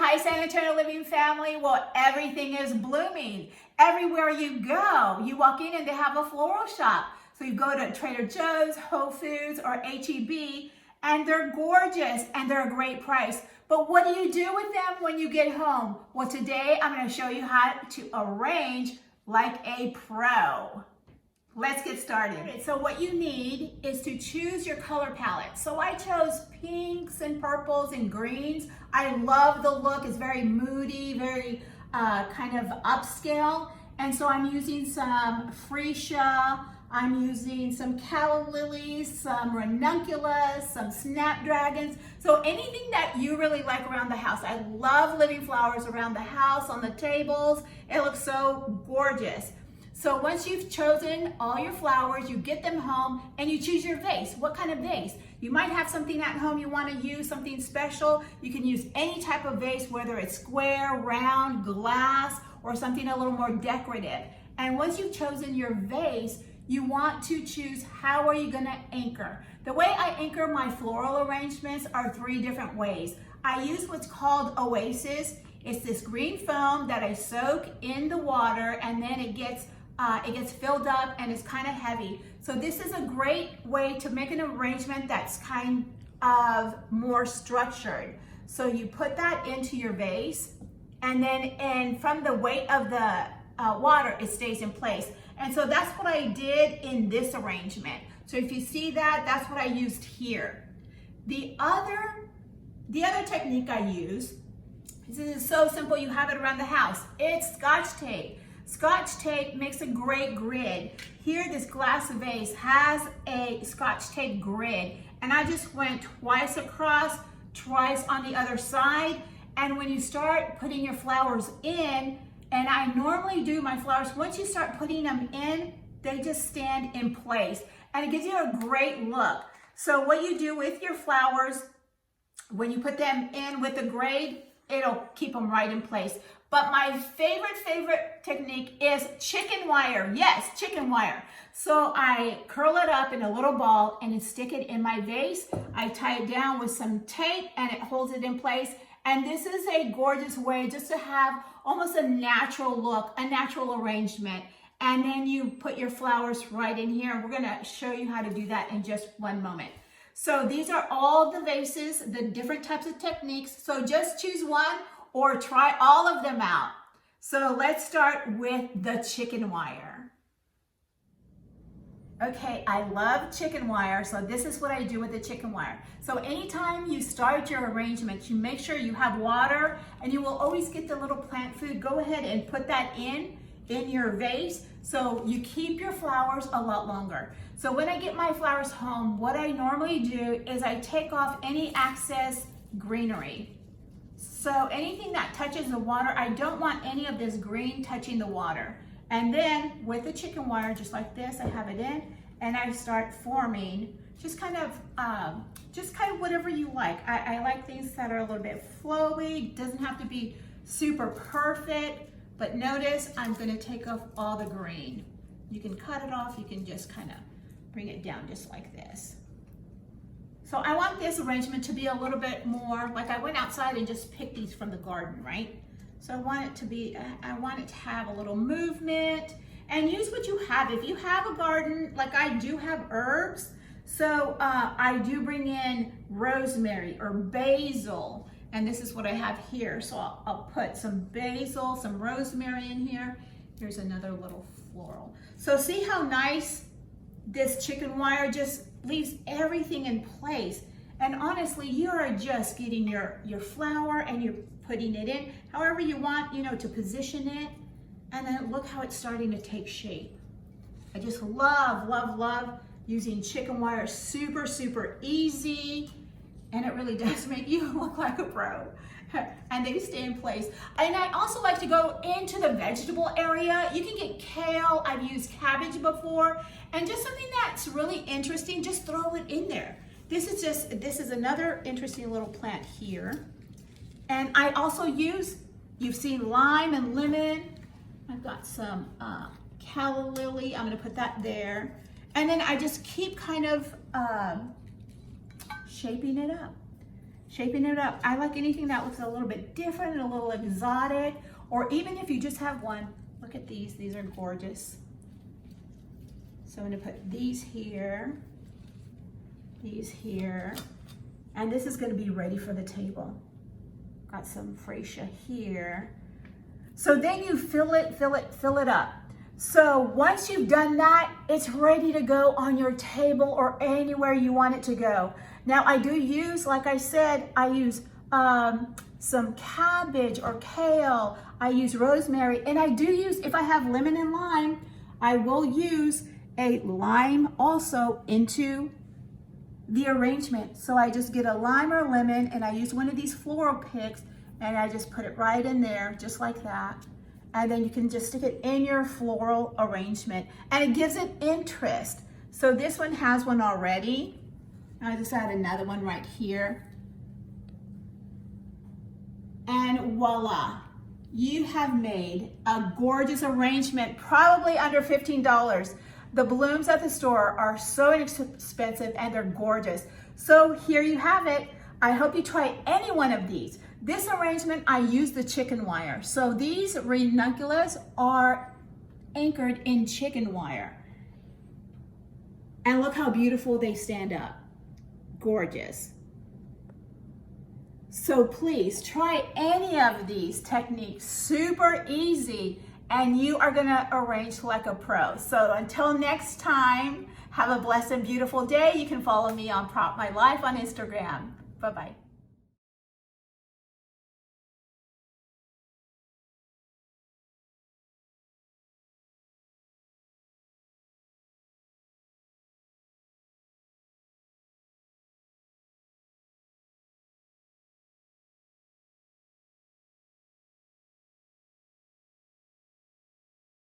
Hi, San Antonio Living family. Well, everything is blooming. Everywhere you go, you walk in and they have a floral shop. So you go to Trader Joe's, Whole Foods, or H-E-B, and they're gorgeous and they're a great price. But what do you do with them when you get home? Well, today I'm going to show you how to arrange like a pro. Let's get started. So what you need is to choose your color palette. So I chose pinks and purples and greens. I love the look. It's very moody, very kind of upscale. And so I'm using some freesia. I'm using some calla lilies, some ranunculus, some snapdragons. So anything that you really like around the house. I love living flowers around the house, on the tables. It looks so gorgeous. So once you've chosen all your flowers, you get them home and you choose your vase. What kind of vase? You might have something at home you want to use, something special. You can use any type of vase, whether it's square, round, glass, or something a little more decorative. And once you've chosen your vase, you want to choose how are you going to anchor. The way I anchor my floral arrangements are 3 different ways. I use what's called Oasis. It's this green foam that I soak in the water and then it gets filled up and it's kind of heavy. So this is a great way to make an arrangement that's kind of more structured. So you put that into your vase and from the weight of the water, it stays in place. And so that's what I did in this arrangement. So if you see that, that's what I used here. The other technique I use, this is so simple, you have it around the house. It's Scotch tape. Scotch tape makes a great grid. Here, this glass vase has a Scotch tape grid, and I just went twice across, twice on the other side. And when you start putting your flowers in, and I normally do my flowers, once you start putting them in, they just stand in place, and it gives you a great look. So what you do with your flowers, when you put them in with the grade, it'll keep them right in place. But my favorite technique is chicken wire. Yes, chicken wire. So I curl it up in a little ball and stick it in my vase. I tie it down with some tape and it holds it in place. And this is a gorgeous way just to have almost a natural look, a natural arrangement. And then you put your flowers right in here. We're gonna show you how to do that in just one moment. So these are all the vases, the different types of techniques. So just choose one or try all of them out. So let's start with the chicken wire. Okay, I love chicken wire, so this is what I do with the chicken wire. So anytime you start your arrangement, you make sure you have water, and you will always get the little plant food. Go ahead and put that in your vase, so you keep your flowers a lot longer. So when I get my flowers home, what I normally do is I take off any excess greenery. So anything that touches the water, I don't want any of this green touching the water. And then with the chicken wire, just like this, I have it in and I start forming just kind of whatever you like. I like things that are a little bit flowy, doesn't have to be super perfect, but notice I'm gonna take off all the green. You can cut it off, you can just kind of bring it down just like this. So I want this arrangement to be a little bit more, like I went outside and just picked these from the garden, right? So I want it to have a little movement, and use what you have. If you have a garden, like I do have herbs, so I do bring in rosemary or basil, and this is what I have here. So I'll put some basil, some rosemary in here. Here's another little floral. So see how nice this chicken wire just leaves everything in place. And honestly, you are just getting your flower and you're putting it in however you want, to position it. And then look how it's starting to take shape. I just love using chicken wire. Super easy. And it really does make you look like a pro. And they stay in place. And I also like to go into the vegetable area. You can get kale. I've used cabbage before. And just something that's really interesting, just throw it in there. This is another interesting little plant here. And I also use, you've seen lime and lemon. I've got some calla lily. I'm gonna put that there. And then I just keep kind of shaping it up. shaping it up. I like anything that looks a little bit different and a little exotic, or even if you just have one, look at these are gorgeous. So I'm gonna put these here, and this is gonna be ready for the table. Got some freesia here. So then you fill it up. So once you've done that, it's ready to go on your table or anywhere you want it to go. Now I do use, like I said, I use some cabbage or kale. I use rosemary, and I do use, if I have lemon and lime, I will use a lime also into the arrangement. So I just get a lime or lemon, and I use one of these floral picks, and I just put it right in there, just like that. And then you can just stick it in your floral arrangement, and it gives it interest. So this one has one already. I just add another one right here. And voila, you have made a gorgeous arrangement, probably under $15. The blooms at the store are so inexpensive and they're gorgeous. So here you have it. I hope you try any one of these. This arrangement, I use the chicken wire. So these ranunculus are anchored in chicken wire. And look how beautiful they stand up. Gorgeous. So please try any of these techniques, super easy, and you are gonna arrange like a pro. So until next time, have a blessed and beautiful day. You can follow me on Prop My Life on Instagram. Bye-bye.